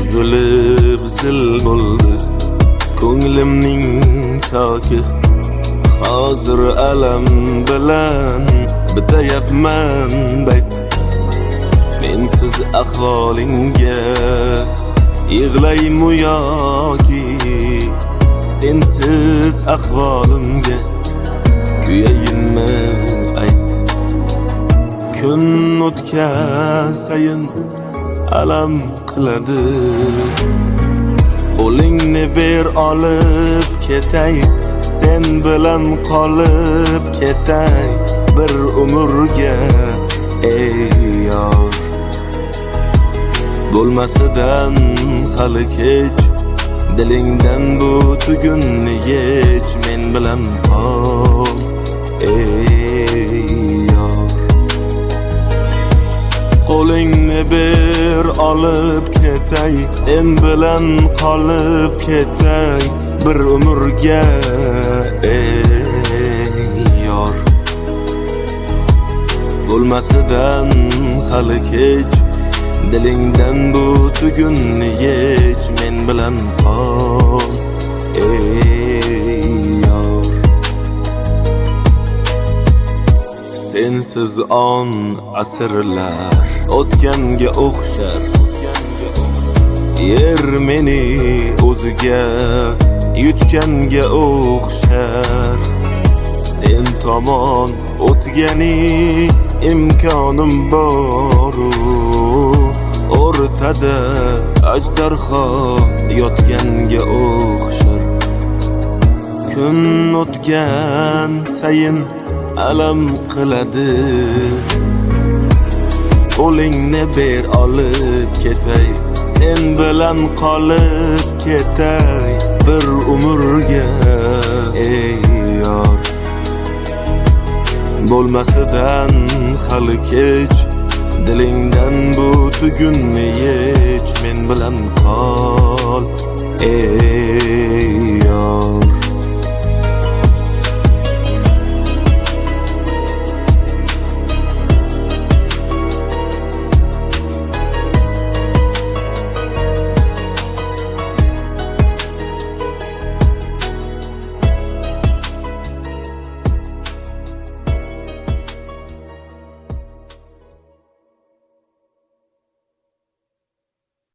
buzilib zil bo'ldi ko'nglimning toki. Hozir alam bilan bitayapman bayt. Mensiz ahvolingga yig'laymu yoki sensiz ahvolimga kuyayinmi ayt. Kun o'tgan sayin alam qiladi. Qo'lingni ber olib ketay, sen bilan qolib ketay bir umrga ey yor. Bo'lmasidan hali kech, dilingdan bu tugunni yech, men bilan qol ey yor. Qo'lingni ber olib ketay, sen bilan qolib ketay bir umrga ey yor. Bo'lmasidan hali kech, dilingdan bu tugunni yech, men bilan qol ey yor. Sensiz on asrlar o'tganga o'xshar. Yer meni o'ziga yutganga o'xshar. Sen tomon o'tgani imkonim boru, o'rtada ajdarho yotganga o'xshar. Kun o'tgan sayin alam qiladi. Qo'lingni ber olib ketay, sen bilan qolib ketay bir umrga ey yor. Bo'lmasidan hali kech, dilingdan bu tugunni yech, men bilan qol ey yor.